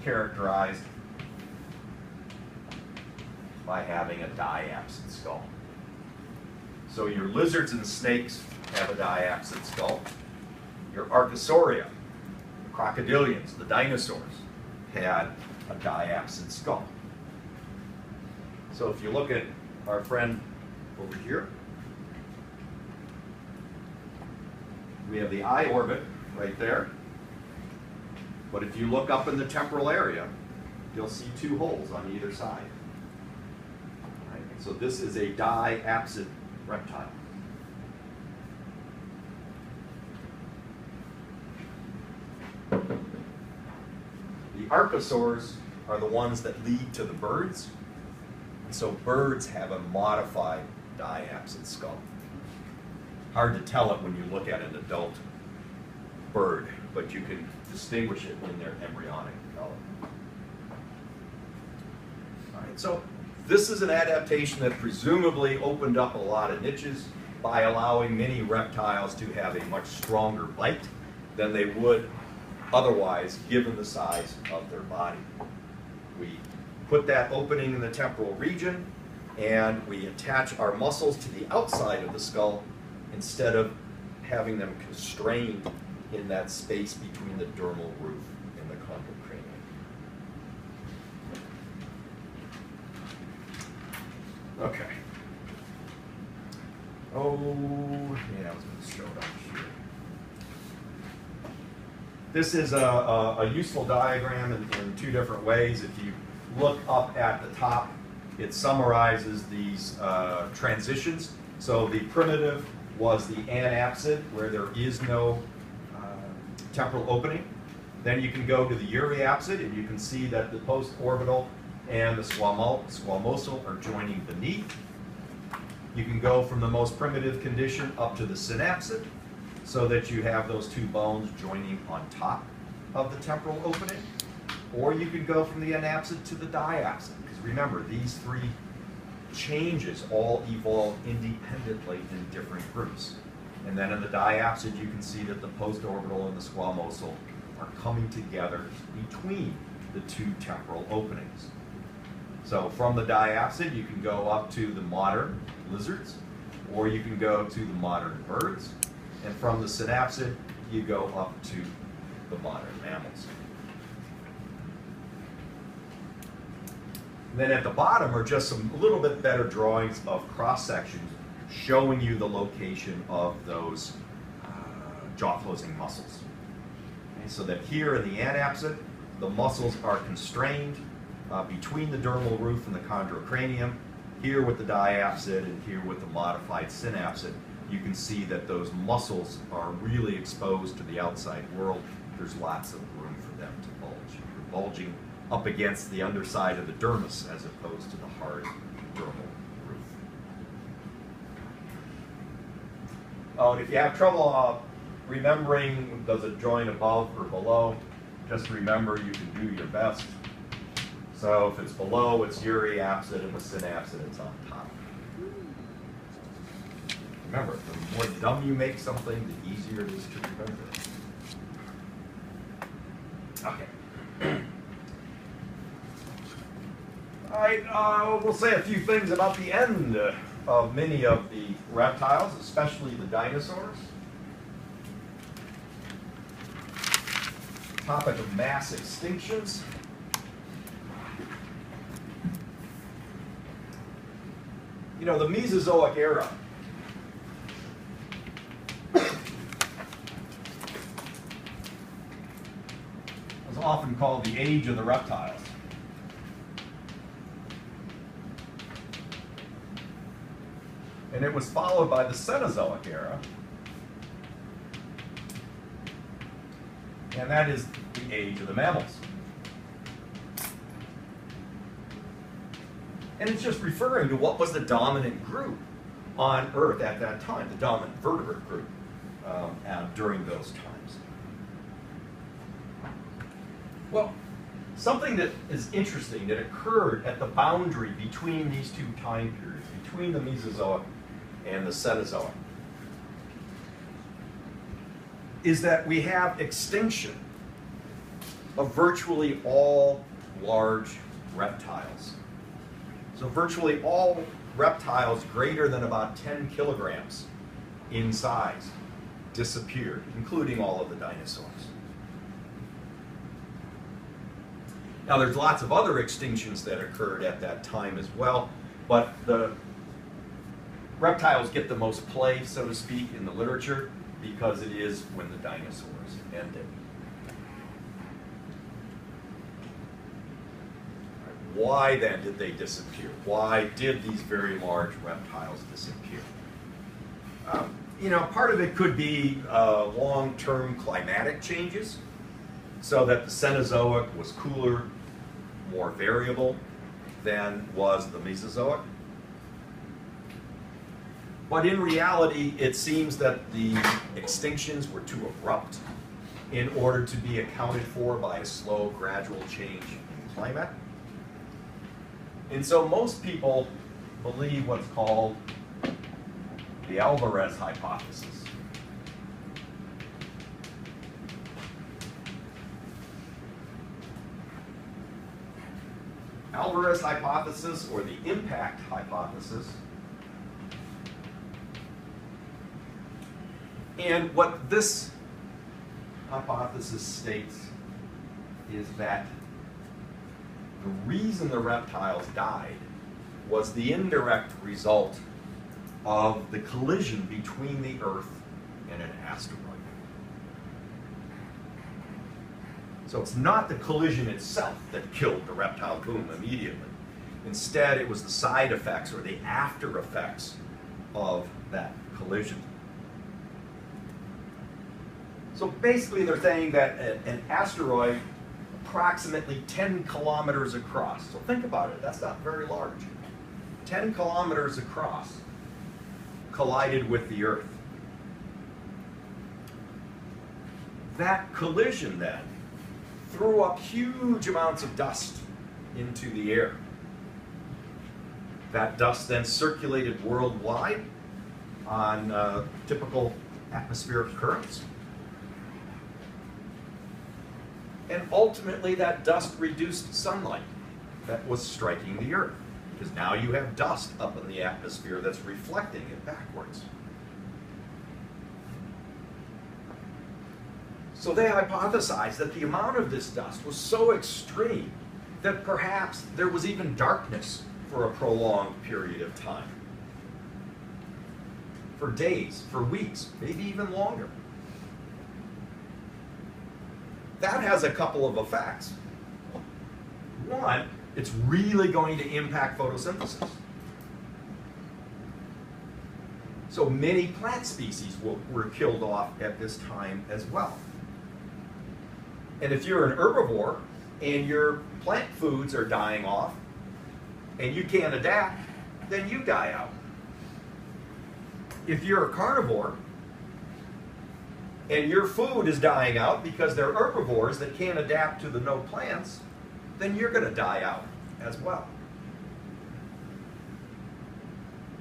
characterized by having a diapsid skull. So your lizards and snakes have a diapsid skull. Your Archosauria, the crocodilians, the dinosaurs, had a diapsid skull. So if you look at our friend over here, we have the eye orbit right there. But if you look up in the temporal area, you'll see two holes on either side. Right? So this is a diapsid reptile. The archosaurs are the ones that lead to the birds. And so birds have a modified diapsid skull. Hard to tell it when you look at an adult bird, but you can distinguish it when they're embryonic development. All right, so this is an adaptation that presumably opened up a lot of niches by allowing many reptiles to have a much stronger bite than they would otherwise given the size of their body. We put that opening in the temporal region and we attach our muscles to the outside of the skull instead of having them constrained in that space between the dermal roof and the chondrocranium. Okay. Oh, yeah, I was going to show it up here. This is a useful diagram in two different ways. If you look up at the top, it summarizes these transitions. So the primitive was the anapsid, where there is no temporal opening. Then you can go to the euryapsid, and you can see that the postorbital and the squamosal are joining beneath. You can go from the most primitive condition up to the synapsid, so that you have those two bones joining on top of the temporal opening. Or you could go from the anapsid to the diapsid, because remember, these three changes all evolve independently in different groups. And then in the diapsid, you can see that the postorbital and the squamosal are coming together between the two temporal openings. So from the diapsid, you can go up to the modern lizards, or you can go to the modern birds. And from the synapsid, you go up to the modern mammals. And then at the bottom are just some a little bit better drawings of cross-sections showing you the location of those jaw-closing muscles. Okay, so that here in the anapsid, the muscles are constrained between the dermal roof and the chondrocranium. Here with the diapsid and here with the modified synapsid, you can see that those muscles are really exposed to the outside world. There's lots of room for them to bulge. You're bulging up against the underside of the dermis as opposed to the hard dermal roof. Oh, and if you have trouble remembering, does it join above or below, just remember you can do your best. So if it's below, it's euryapsid, and the synapsid, it's on top. Remember, the more dumb you make something, the easier it is to remember. Okay. All right, we'll say a few things about the end of many of the reptiles, especially the dinosaurs. Topic of mass extinctions. You know, the Mesozoic era was often called the age of the reptiles. And it was followed by the Cenozoic era. And that is the age of the mammals. And it's just referring to what was the dominant group on Earth at that time, the dominant vertebrate group during those times. Well, something that is interesting that occurred at the boundary between these two time periods, between the Mesozoic and the Cenozoic, is that we have extinction of virtually all large reptiles. So virtually all reptiles greater than about 10 kilograms in size disappeared, including all of the dinosaurs. Now there's lots of other extinctions that occurred at that time as well, but the reptiles get the most play, so to speak, in the literature because it is when the dinosaurs ended. Why then did they disappear? Why did these very large reptiles disappear? Part of it could be long-term climatic changes, so that the Cenozoic was cooler, more variable than was the Mesozoic. But in reality, it seems that the extinctions were too abrupt in order to be accounted for by a slow, gradual change in climate. And so most people believe what's called the Alvarez hypothesis. Alvarez hypothesis, or the impact hypothesis. And what this hypothesis states is that the reason the reptiles died was the indirect result of the collision between the Earth and an asteroid. So it's not the collision itself that killed the reptile boom immediately. Instead, it was the side effects or the after effects of that collision. So basically they're saying that an asteroid approximately 10 kilometers across, so think about it, that's not very large, 10 kilometers across collided with the Earth. That collision then threw up huge amounts of dust into the air. That dust then circulated worldwide on typical atmospheric currents. And ultimately that dust reduced sunlight that was striking the Earth, because now you have dust up in the atmosphere that's reflecting it backwards. So they hypothesized that the amount of this dust was so extreme that perhaps there was even darkness for a prolonged period of time. For days, for weeks, maybe even longer. That has a couple of effects. One, it's really going to impact photosynthesis. So many plant species were killed off at this time as well. And if you're an herbivore and your plant foods are dying off and you can't adapt, then you die out. If you're a carnivore and your food is dying out because they're herbivores that can't adapt to the no plants, then you're going to die out as well.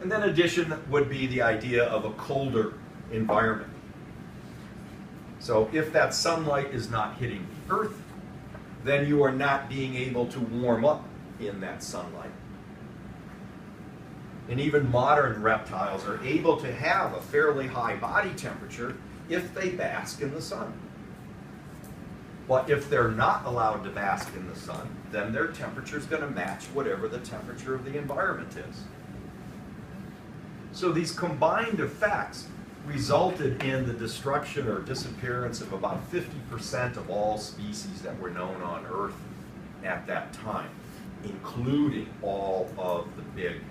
And then addition would be the idea of a colder environment. So if that sunlight is not hitting the Earth, then you are not being able to warm up in that sunlight. And even modern reptiles are able to have a fairly high body temperature if they bask in the sun. But if they're not allowed to bask in the sun, then their temperature is going to match whatever the temperature of the environment is. So these combined effects resulted in the destruction or disappearance of about 50% of all species that were known on Earth at that time, including all of the big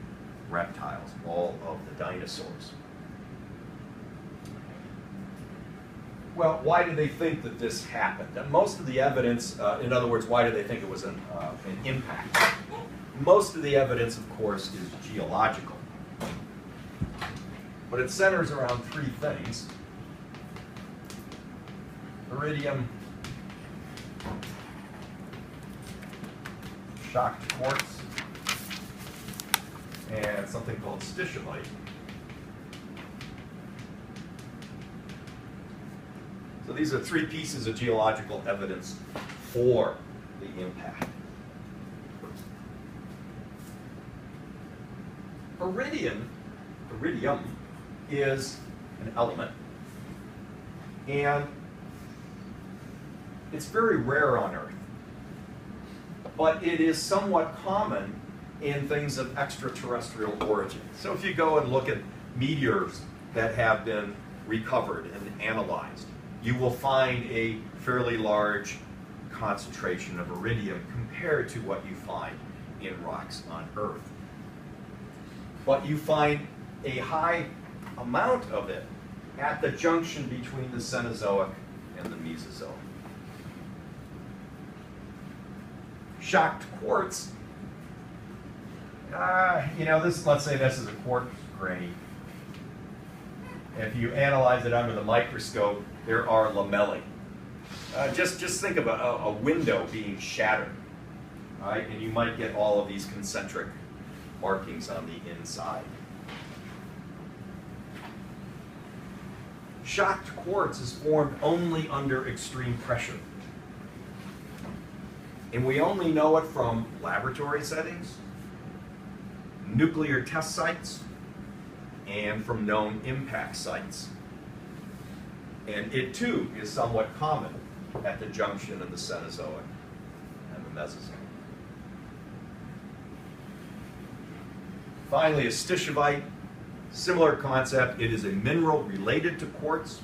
reptiles, all of the dinosaurs. Well, why do they think that this happened? And most of the evidence, in other words, why do they think it was an impact? Most of the evidence, of course, is geological. But it centers around three things: iridium, shocked quartz, and something called stishovite. So these are three pieces of geological evidence before the impact. Iridium is an element, and it's very rare on Earth, but it is somewhat common in things of extraterrestrial origin. So if you go and look at meteors that have been recovered and analyzed, you will find a fairly large concentration of iridium compared to what you find in rocks on Earth. But you find a high amount of it at the junction between the Cenozoic and the Mesozoic. Shocked quartz, let's say this is a quartz grain. If you analyze it under the microscope, there are lamellae. Just think of a window being shattered, right? And you might get all of these concentric markings on the inside. Shocked quartz is formed only under extreme pressure. And we only know it from laboratory settings, nuclear test sites, and from known impact sites. And it too is somewhat common at the junction of the Cenozoic and the Mesozoic. Finally, a stishovite, similar concept. It is a mineral related to quartz.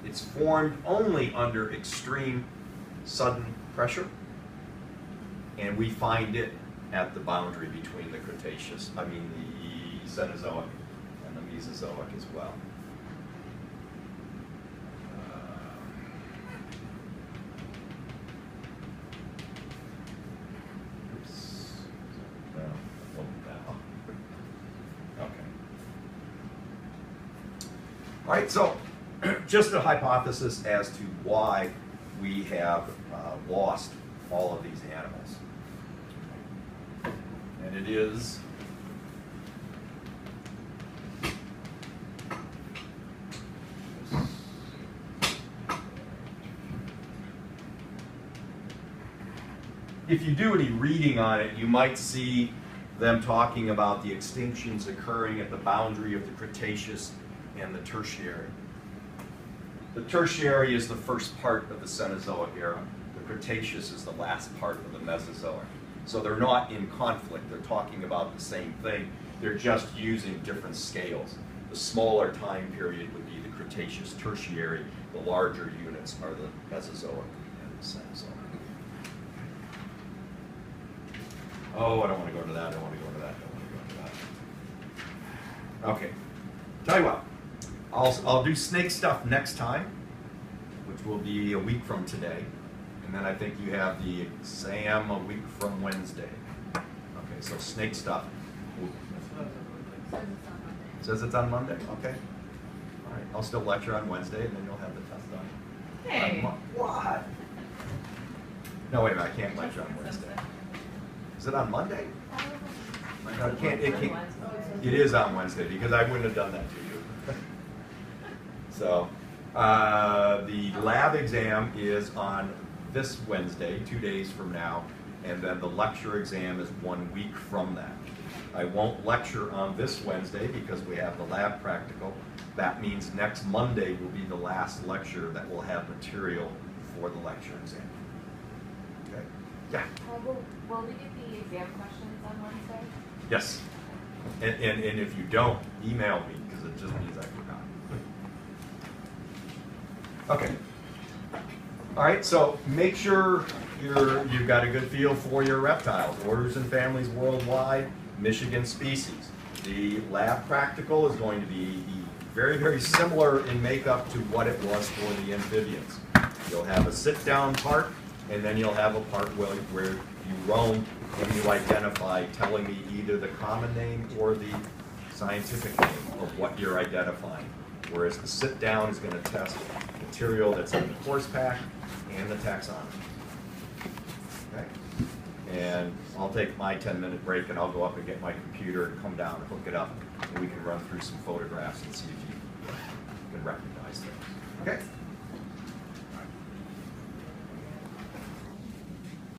It's formed only under extreme sudden pressure, and we find it at the boundary between the the Cenozoic and the Mesozoic as well. All right, so just a hypothesis as to why we have lost all of these animals. And it is if you do any reading on it, you might see them talking about the extinctions occurring at the boundary of the Cretaceous and the Tertiary. The Tertiary is the first part of the Cenozoic era. The Cretaceous is the last part of the Mesozoic. So they're not in conflict. They're talking about the same thing. They're just using different scales. The smaller time period would be the Cretaceous Tertiary. The larger units are the Mesozoic and the Cenozoic. Oh, I don't want to go into that. I don't want to go into that. I don't want to go into that. Okay. Tell you what. I'll do snake stuff next time, which will be a week from today. And then I think you have the exam a week from Wednesday. Okay, so snake stuff. It says it's on Monday. Okay. All right. I'll still lecture on Wednesday, and then you'll have the test done. Hey. What? No, wait a minute. I can't lecture on Wednesday. Is it on Monday? No, it can't. It is on Wednesday because I wouldn't have done that to you. So the lab exam is on this Wednesday, 2 days from now, and then the lecture exam is 1 week from that. I won't lecture on this Wednesday because we have the lab practical. That means next Monday will be the last lecture that will have material for the lecture exam. Okay? Yeah? Will we get the exam questions on Wednesday? Yes. And if you don't, email me because it just means I forgot. Okay. All right, so make sure you've got a good feel for your reptiles. Orders and families worldwide, Michigan species. The lab practical is going to be very, very similar in makeup to what it was for the amphibians. You'll have a sit-down part, and then you'll have a part where you roam and you identify, telling me either the common name or the scientific name of what you're identifying. Whereas the sit-down is going to test material that's in the course pack and the taxonomy. Okay? And I'll take my 10-minute break and I'll go up and get my computer and come down and hook it up, and we can run through some photographs and see if you can recognize things. Okay?